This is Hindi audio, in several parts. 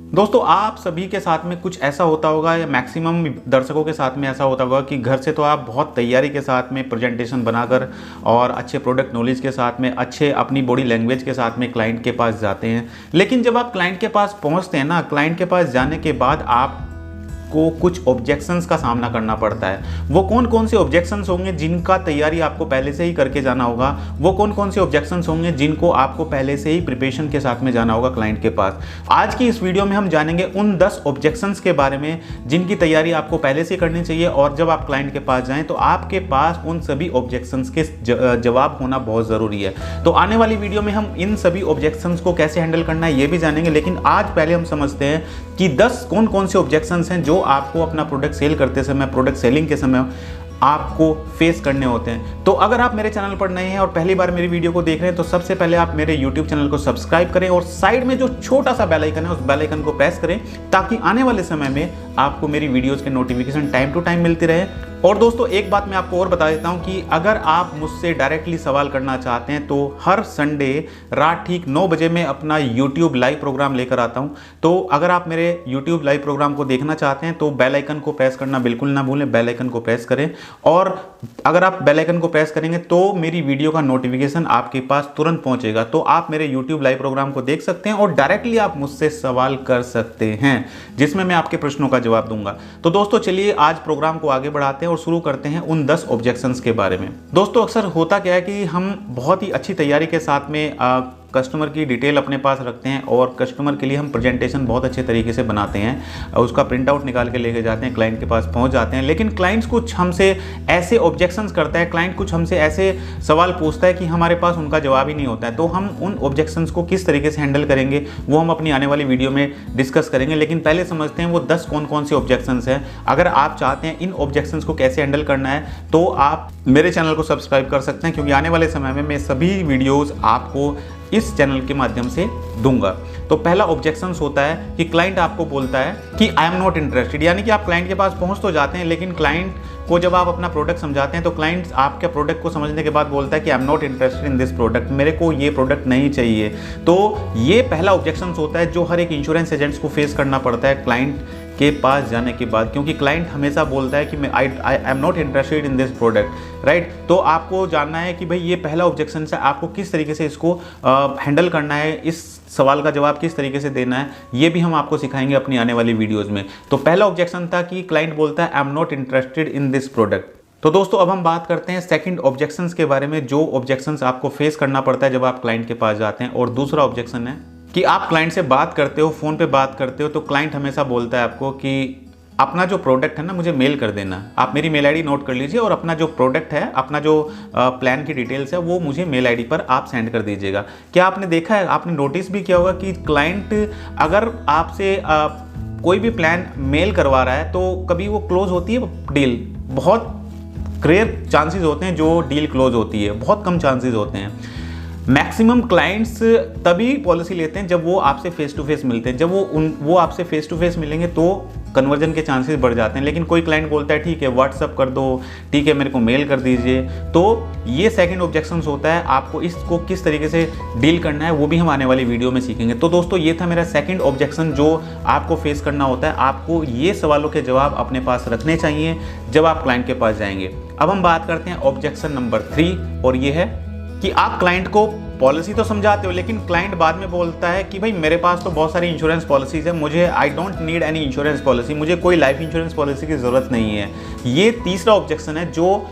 दोस्तों आप सभी के साथ में कुछ ऐसा होता होगा या मैक्सिमम दर्शकों के साथ में ऐसा होता होगा कि घर से तो आप बहुत तैयारी के साथ में प्रेजेंटेशन बनाकर और अच्छे प्रोडक्ट नॉलेज के साथ में अच्छे अपनी बॉडी लैंग्वेज के साथ में क्लाइंट के पास जाते हैं। लेकिन जब आप क्लाइंट के पास पहुंचते हैं ना, क्लाइंट के पास जाने के बाद आप को कुछ ऑब्जेक्शंस का सामना करना पड़ता है। वो कौन कौन से ऑब्जेक्शंस होंगे जिनका तैयारी आपको पहले से ही करके जाना होगा, वो कौन कौन से ऑब्जेक्शंस होंगे जिनको आपको पहले से ही प्रिपरेशन के साथ में जाना होगा क्लाइंट के पास। आज की इस वीडियो में हम जानेंगे उन 10 ऑब्जेक्शंस के बारे में जिनकी तैयारी आपको पहले से करनी चाहिए और जब आप क्लाइंट के पास जाएं तो आपके पास उन सभी ऑब्जेक्शंस के जवाब होना बहुत ज़रूरी है। तो आने वाली वीडियो में हम इन सभी ऑब्जेक्शंस को कैसे हैंडल करना है ये भी जानेंगे, लेकिन आज पहले हम समझते हैं कि 10 कौन कौन से ऑब्जेक्शंस हैं जो आपको अपना प्रोडक्ट सेल करते समय, प्रोडक्ट सेलिंग के समय आपको फेस करने होते हैं। तो अगर आप मेरे चैनल पर नए हैं और पहली बार मेरी वीडियो को देख रहे हैं तो सबसे पहले आप मेरे YouTube चैनल को सब्सक्राइब करें और साइड में जो छोटा सा बेल आइकन है उस बेल आइकन को प्रेस करें ताकि आने वाले समय में आपको मेरी वीडियोस के नोटिफिकेशन टाइम टू टाइम मिलती रहे। और दोस्तों एक बात मैं आपको और बता देता हूं कि अगर आप मुझसे डायरेक्टली सवाल करना चाहते हैं तो हर संडे रात ठीक 9 बजे मैं अपना YouTube लाइव प्रोग्राम लेकर आता हूं। तो अगर आप मेरे YouTube लाइव प्रोग्राम को देखना चाहते हैं तो बेल आइकन को प्रेस करना बिल्कुल ना भूलें, बेल आइकन को प्रेस करें। और अगर आप बेल आइकन को प्रेस करेंगे तो मेरी वीडियो का नोटिफिकेशन आपके पास तुरंत पहुंचेगा, तो आप मेरे YouTube लाइव प्रोग्राम को देख सकते हैं और डायरेक्टली आप मुझसे सवाल कर सकते हैं जिसमें मैं आपके प्रश्नों का जवाब दूंगा। तो दोस्तों चलिए आज प्रोग्राम को आगे बढ़ाते हैं और शुरू करते हैं उन 10 ऑब्जेक्शंस के बारे में। दोस्तों अक्सर होता क्या है कि हम बहुत ही अच्छी तैयारी के साथ में कस्टमर की डिटेल अपने पास रखते हैं और कस्टमर के लिए हम प्रेजेंटेशन बहुत अच्छे तरीके से बनाते हैं, उसका प्रिंट आउट निकाल के लेके जाते हैं, क्लाइंट के पास पहुंच जाते हैं। लेकिन क्लाइंट्स कुछ हमसे ऐसे ऑब्जेक्शंस करता है, क्लाइंट कुछ हमसे ऐसे सवाल पूछता है कि हमारे पास उनका जवाब ही नहीं होता है। तो हम उन ऑब्जेक्शंस को किस तरीके से हैंडल करेंगे वो हम अपनी आने वाली वीडियो में डिस्कस करेंगे। लेकिन पहले समझते हैं वो 10 कौन कौन से ऑब्जेक्शंस हैं। अगर आप चाहते हैं इन ऑब्जेक्शंस को कैसे हैंडल करना है तो आप मेरे चैनल को सब्सक्राइब कर सकते हैं, क्योंकि आने वाले समय में मैं सभी वीडियोज़ आपको इस चैनल के माध्यम से दूंगा। तो पहला ऑब्जेक्शन होता है कि क्लाइंट आपको बोलता है कि आई एम नॉट इंटरेस्टेड, यानी कि आप क्लाइंट के पास पहुंच तो जाते हैं लेकिन क्लाइंट को जब आप अपना प्रोडक्ट समझाते हैं तो क्लाइंट आपके प्रोडक्ट को समझने के बाद बोलता है कि I am not interested in this product, मेरे को ये प्रोडक्ट नहीं चाहिए। तो ये पहला ऑब्जेक्शन होता है जो हर एक इंश्योरेंस एजेंट्स को फेस करना पड़ता है क्लाइंट के पास जाने के बाद, क्योंकि क्लाइंट हमेशा बोलता है कि मैं I am not interested in this product, right. तो आपको जानना है कि भाई ये पहला ऑब्जेक्शन है, आपको किस तरीके से इसको हैंडल करना है, इस सवाल का जवाब किस तरीके से देना है, ये भी हम आपको सिखाएंगे अपनी आने वाली वीडियोज़ में। तो पहला ऑब्जेक्शन था कि क्लाइंट बोलता है I am not interested in this product. तो दोस्तों अब हम बात करते हैं सेकंड ऑब्जेक्शंस के बारे में, जो ऑब्जेक्शंस आपको फेस करना पड़ता है जब आप क्लाइंट के पास जाते हैं। और दूसरा ऑब्जेक्शन है कि आप क्लाइंट से बात करते हो, फ़ोन पे बात करते हो, तो क्लाइंट हमेशा बोलता है आपको कि अपना जो प्रोडक्ट है ना मुझे मेल कर देना। आप मेरी मेल आईडी नोट कर लीजिए और अपना जो प्रोडक्ट है, अपना जो प्लान की डिटेल्स है वो मुझे मेल आईडी पर आप सेंड कर दीजिएगा। क्या आपने देखा है, आपने नोटिस भी किया होगा कि क्लाइंट अगर आपसे कोई भी प्लान मेल करवा रहा है तो कभी वो क्लोज होती है डील, बहुत रेयर चांसेस होते हैं जो डील क्लोज होती है, बहुत कम चांसेस होते हैं। मैक्सिमम क्लाइंट्स तभी पॉलिसी लेते हैं जब वो आपसे फेस टू फेस मिलते हैं। जब वो आपसे फेस टू फेस मिलेंगे तो कन्वर्जन के चांसेस बढ़ जाते हैं। लेकिन कोई क्लाइंट बोलता है ठीक है व्हाट्सअप कर दो, ठीक है मेरे को मेल कर दीजिए, तो ये सेकंड ऑब्जेक्शन होता है। आपको इसको किस तरीके से डील करना है वो भी हम आने वाली वीडियो में सीखेंगे। तो दोस्तों ये था मेरा सेकंड ऑब्जेक्शन जो आपको फेस करना होता है। आपको ये सवालों के जवाब अपने पास रखने चाहिए जब आप क्लाइंट के पास जाएंगे। अब हम बात करते हैं ऑब्जेक्शन नंबर 3 और ये है कि आप क्लाइंट को पॉलिसी तो समझाते हो लेकिन क्लाइंट बाद में बोलता है कि भाई मेरे पास तो बहुत सारी इंश्योरेंस पॉलिसीज़ है, मुझे I don't need any insurance policy, मुझे कोई लाइफ इंश्योरेंस पॉलिसी की ज़रूरत नहीं है। ये तीसरा ऑब्जेक्शन है जो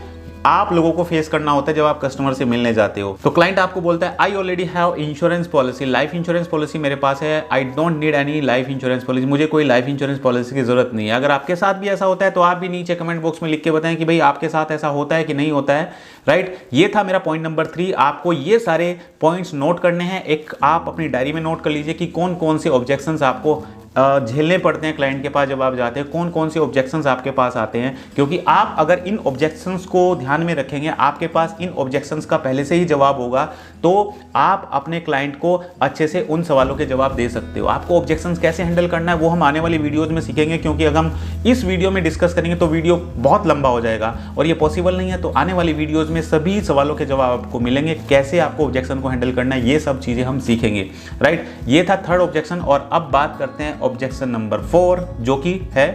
आप लोगों को फेस करना होता है जब आप कस्टमर से मिलने जाते हो। तो क्लाइंट आपको बोलता है I already have insurance policy, life insurance policy मेरे पास है, I don't need any life insurance policy, मुझे कोई लाइफ इंश्योरेंस पॉलिसी की जरूरत नहीं है। अगर आपके साथ भी ऐसा होता है तो आप भी नीचे कमेंट बॉक्स में लिख के बताएं कि भाई आपके साथ ऐसा होता है कि नहीं होता है, राइट। ये था मेरा पॉइंट नंबर 3। आपको ये सारे पॉइंट्स नोट करने हैं, एक आप अपनी डायरी में नोट कर लीजिए कि कौन कौन से ऑब्जेक्शंस आपको झेलने पड़ते हैं क्लाइंट के पास जब आप जाते हैं, कौन कौन से ऑब्जेक्शंस आपके पास आते हैं। क्योंकि आप अगर इन ऑब्जेक्शंस को ध्यान में रखेंगे, आपके पास इन ऑब्जेक्शंस का पहले से ही जवाब होगा, तो आप अपने क्लाइंट को अच्छे से उन सवालों के जवाब दे सकते हो। आपको ऑब्जेक्शंस कैसे हैंडल करना है वो हम आने वाली वीडियोज़ में सीखेंगे, क्योंकि अगर हम इस वीडियो में डिस्कस करेंगे तो वीडियो बहुत लंबा हो जाएगा और ये पॉसिबल नहीं है। तो आने वाली वीडियोज़ में सभी सवालों के जवाब आपको मिलेंगे, कैसे आपको ऑब्जेक्शन को हैंडल करना है ये सब चीज़ें हम सीखेंगे, राइट। ये था थर्ड ऑब्जेक्शन। और अब बात करते हैं ऑब्जेक्शन नंबर 4, जो कि है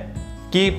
कि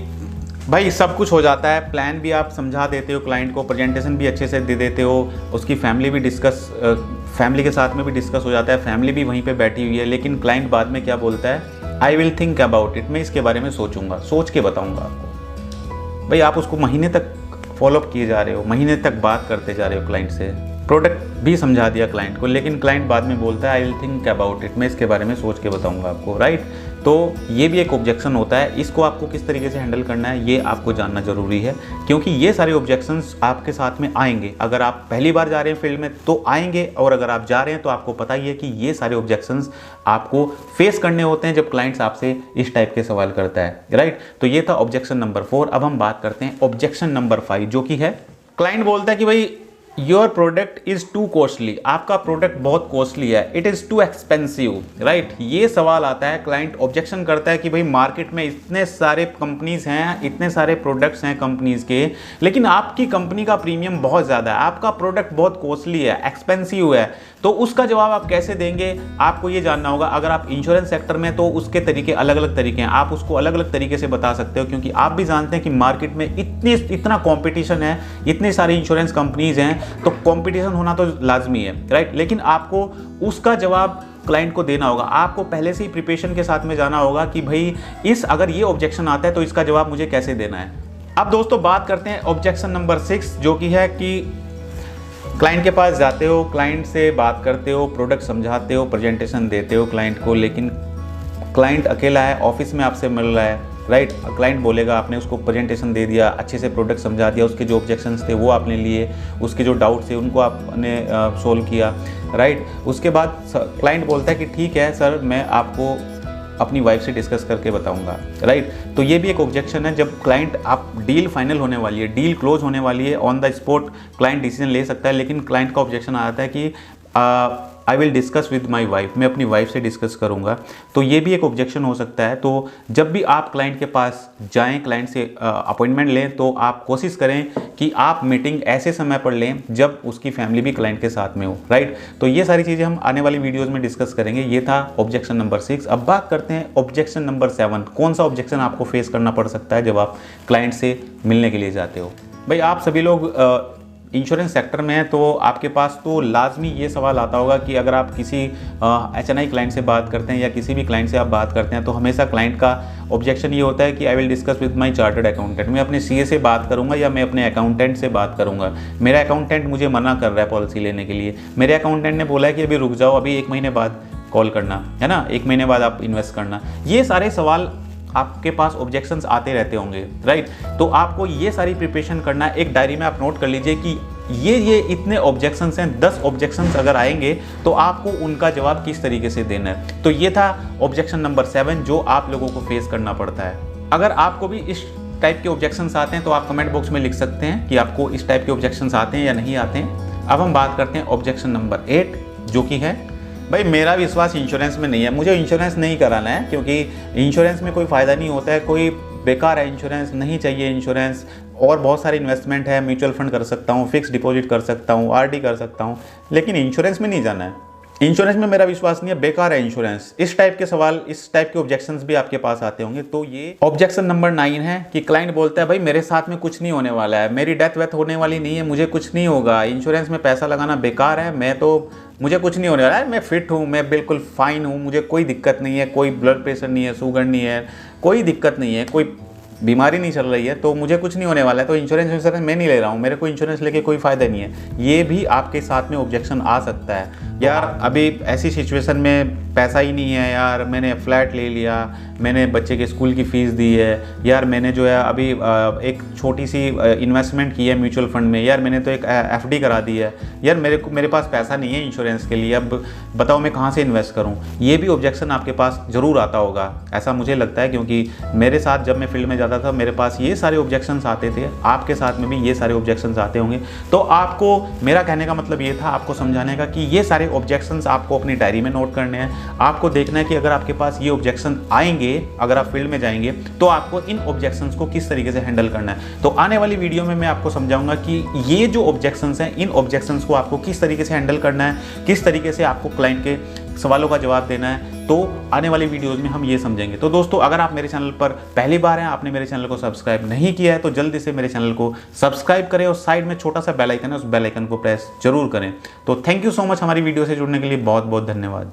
भाई सब कुछ हो जाता है, प्लान भी आप समझा देते हो क्लाइंट को, प्रेजेंटेशन भी अच्छे से दे देते हो, उसकी फैमिली के साथ में भी डिस्कस हो जाता है, फैमिली भी वहीं पे बैठी हुई है, लेकिन क्लाइंट बाद में क्या बोलता है, I will think about it, मैं इसके बारे में सोचूंगा, सोच के बताऊंगा आपको। भाई आप उसको महीने तक फॉलोअप किए जा रहे हो, महीने तक बात करते जा रहे हो क्लाइंट से, प्रोडक्ट भी समझा दिया क्लाइंट को, लेकिन क्लाइंट बाद में बोलता है I will think about it, मैं इसके बारे में सोच के बताऊंगा आपको, राइट। तो ये भी एक ऑब्जेक्शन होता है, इसको आपको किस तरीके से हैंडल करना है ये आपको जानना जरूरी है, क्योंकि ये सारे ऑब्जेक्शंस आपके साथ में आएंगे। अगर आप पहली बार जा रहे हैं फील्ड में तो आएंगे, और अगर आप जा रहे हैं तो आपको पता ही है कि ये सारे ऑब्जेक्शंस आपको फेस करने होते हैं जब क्लाइंट्स आपसे इस टाइप के सवाल करता है, राइट। तो ये था ऑब्जेक्शन नंबर 4। अब हम बात करते हैं ऑब्जेक्शन नंबर 5, जो कि है क्लाइंट बोलता है कि भाई your product is to costly, आपका प्रोडक्ट बहुत कॉस्टली है, it is too expensive, right. ये सवाल आता है, क्लाइंट ऑब्जेक्शन करता है कि भाई मार्केट में इतने सारे कंपनीज हैं, इतने सारे प्रोडक्ट्स हैं कंपनीज के, लेकिन आपकी कंपनी का प्रीमियम बहुत ज़्यादा है, आपका प्रोडक्ट बहुत कॉस्टली है, एक्सपेंसिव है। तो उसका जवाब आप कैसे देंगे, आपको ये जानना होगा। अगर आप इंश्योरेंस सेक्टर में तो उसके तरीके अलग अलग तरीके हैं, आप उसको अलग अलग तरीके से बता सकते हो, क्योंकि आप भी जानते हैं कि मार्केट में इतना कॉम्पिटिशन है, इतनी सारी इंश्योरेंस कंपनीज हैं, तो कॉम्पिटिशन होना तो लाजमी है, राइट। लेकिन आपको उसका जवाब क्लाइंट को देना होगा, आपको पहले से ही प्रिपरेशन के साथ में जाना होगा कि भाई अगर ये ऑब्जेक्शन आता है तो इसका जवाब मुझे कैसे देना है। अब दोस्तों बात करते हैं ऑब्जेक्शन नंबर 6, जो कि है कि क्लाइंट के पास जाते हो, क्लाइंट से बात करते हो, प्रोडक्ट समझाते हो, प्रेजेंटेशन देते हो क्लाइंट को, लेकिन क्लाइंट अकेला है, ऑफिस में आपसे मिल रहा है, राइट। क्लाइंट बोलेगा आपने उसको प्रेजेंटेशन दे दिया, अच्छे से प्रोडक्ट समझा दिया, उसके जो ऑब्जेक्शंस थे वो आपने लिए, उसके जो डाउट्स थे उनको आपने सोल्व किया, राइट। उसके बाद क्लाइंट बोलता है कि ठीक है सर, मैं आपको अपनी वाइफ से डिस्कस करके बताऊंगा, राइट। तो ये भी एक ऑब्जेक्शन है, जब क्लाइंट आप डील फाइनल होने वाली है, डील क्लोज होने वाली है, on the spot client decision ले सकता है, लेकिन क्लाइंट का ऑब्जेक्शन आता है कि I will discuss with my wife, मैं अपनी वाइफ से डिस्कस करूंगा। तो ये भी एक ऑब्जेक्शन हो सकता है। तो जब भी आप क्लाइंट के पास जाएं, क्लाइंट से अपॉइंटमेंट लें, तो आप कोशिश करें कि आप मीटिंग ऐसे समय पर लें जब उसकी फैमिली भी क्लाइंट के साथ में हो, राइट। तो ये सारी चीज़ें हम आने वाली वीडियोज़ में डिस्कस करेंगे। ये था ऑब्जेक्शन नंबर 6। अब बात करते हैं ऑब्जेक्शन नंबर 7। कौन सा ऑब्जेक्शन आपको फेस करना पड़ सकता है जब आप क्लाइंट से मिलने के लिए जाते हो। भाई आप सभी लोग इंश्योरेंस सेक्टर में है, तो आपके पास तो लाजमी ये सवाल आता होगा कि अगर आप किसी HNI क्लाइंट से बात करते हैं या किसी भी क्लाइंट से आप बात करते हैं, तो हमेशा क्लाइंट का ऑब्जेक्शन ये होता है कि I will discuss with my chartered accountant, मैं अपने CA से बात करूंगा या मैं अपने अकाउंटेंट से बात करूंगा, मेरा अकाउंटेंट मुझे मना कर रहा है पॉलिसी लेने के लिए, मेरे अकाउंटेंट ने बोला है कि अभी रुक जाओ, अभी 1 महीने बाद कॉल करना, है ना, 1 महीने बाद आप इन्वेस्ट करना। ये सारे सवाल आपके पास ऑब्जेक्शंस आते रहते होंगे, राइट। तो आपको ये सारी प्रिपरेशन करना है, एक डायरी में आप नोट कर लीजिए कि ये इतने ऑब्जेक्शंस हैं, 10 ऑब्जेक्शंस अगर आएंगे तो आपको उनका जवाब किस तरीके से देना है। तो ये था ऑब्जेक्शन नंबर 7 जो आप लोगों को फेस करना पड़ता है। अगर आपको भी इस टाइप के ऑब्जेक्शंस आते हैं तो आप कमेंट बॉक्स में लिख सकते हैं कि आपको इस टाइप के ऑब्जेक्शंस आते हैं या नहीं आते हैं। अब हम बात करते हैं ऑब्जेक्शन नंबर 8, जो कि है भाई मेरा विश्वास इंश्योरेंस में नहीं है, मुझे इंश्योरेंस नहीं कराना है, क्योंकि इंश्योरेंस में कोई फ़ायदा नहीं होता है, कोई बेकार है इंश्योरेंस, नहीं चाहिए इंश्योरेंस। और बहुत सारे इन्वेस्टमेंट है, म्यूचुअल फंड कर सकता हूँ, फिक्स डिपॉजिट कर सकता हूँ, RD कर सकता हूँ, लेकिन इंश्योरेंस में नहीं जाना है। इंश्योरेंस में मेरा विश्वास नहीं है, बेकार है इंश्योरेंस। इस टाइप के सवाल, इस टाइप के ऑब्जेक्शंस भी आपके पास आते होंगे। तो ये ऑब्जेक्शन नंबर 9 है कि क्लाइंट बोलता है भाई मेरे साथ में कुछ नहीं होने वाला है, मेरी डेथ वेथ होने वाली नहीं है, मुझे कुछ नहीं होगा, इंश्योरेंस में पैसा लगाना बेकार है, मुझे कुछ नहीं होने वाला है, मैं फिट हूँ, मैं बिल्कुल फाइन हूँ, मुझे कोई दिक्कत नहीं है, कोई ब्लड प्रेशर नहीं है, शुगर नहीं है, कोई दिक्कत नहीं है, कोई बीमारी नहीं चल रही है, तो मुझे कुछ नहीं होने वाला है, तो इंश्योरेंस मैं नहीं ले रहा हूँ, मेरे को इंश्योरेंस लेके कोई फ़ायदा नहीं है। ये भी आपके साथ में ऑब्जेक्शन आ सकता है। यार अभी ऐसी सिचुएशन में पैसा ही नहीं है, यार मैंने फ्लैट ले लिया, मैंने बच्चे के स्कूल की फ़ीस दी है, यार मैंने जो है अभी एक छोटी सी इन्वेस्टमेंट की है म्यूचुअल फंड में, यार मैंने तो एक FD करा दी है, यार मेरे पास पैसा नहीं है इंश्योरेंस के लिए, अब बताओ मैं कहाँ से इन्वेस्ट करूँ। ये भी ऑब्जेक्शन आपके पास ज़रूर आता होगा, ऐसा मुझे लगता है, क्योंकि मेरे साथ जब मैं फील्ड में जाता था मेरे पास ये सारे ऑब्जेक्शंस आते थे, आपके साथ में भी ये सारे ऑब्जेक्शंस आते होंगे। तो आपको मेरा कहने का मतलब ये था, आपको समझाने का कि ये सारे ऑब्जेक्शंस आपको अपनी डायरी में नोट करने हैं। आपको देखना है कि अगर आपके पास ये ऑब्जेक्शन आएंगे, अगर आप फील्ड में जाएंगे, तो आपको इन ऑब्जेक्शंस को किस तरीके से हैंडल करना है। तो आने वाली वीडियो में मैं आपको समझाऊंगा कि ये जो ऑब्जेक्शंस हैं, इन ऑब्जेक्शंस को आपको किस तरीके से हैंडल करना है, किस तरीके से आपको क्लाइंट के सवालों का जवाब देना है, तो आने वाली वीडियोज़ में हम ये समझेंगे। तो दोस्तों, अगर आप मेरे चैनल पर पहली बार हैं, आपने मेरे चैनल को सब्सक्राइब नहीं किया है, तो जल्दी से मेरे चैनल को सब्सक्राइब करें और साइड में छोटा सा बेल आइकन है, उस बेल आइकन को प्रेस जरूर करें। तो थैंक यू सो मच हमारी वीडियो से जुड़ने के लिए, बहुत बहुत धन्यवाद।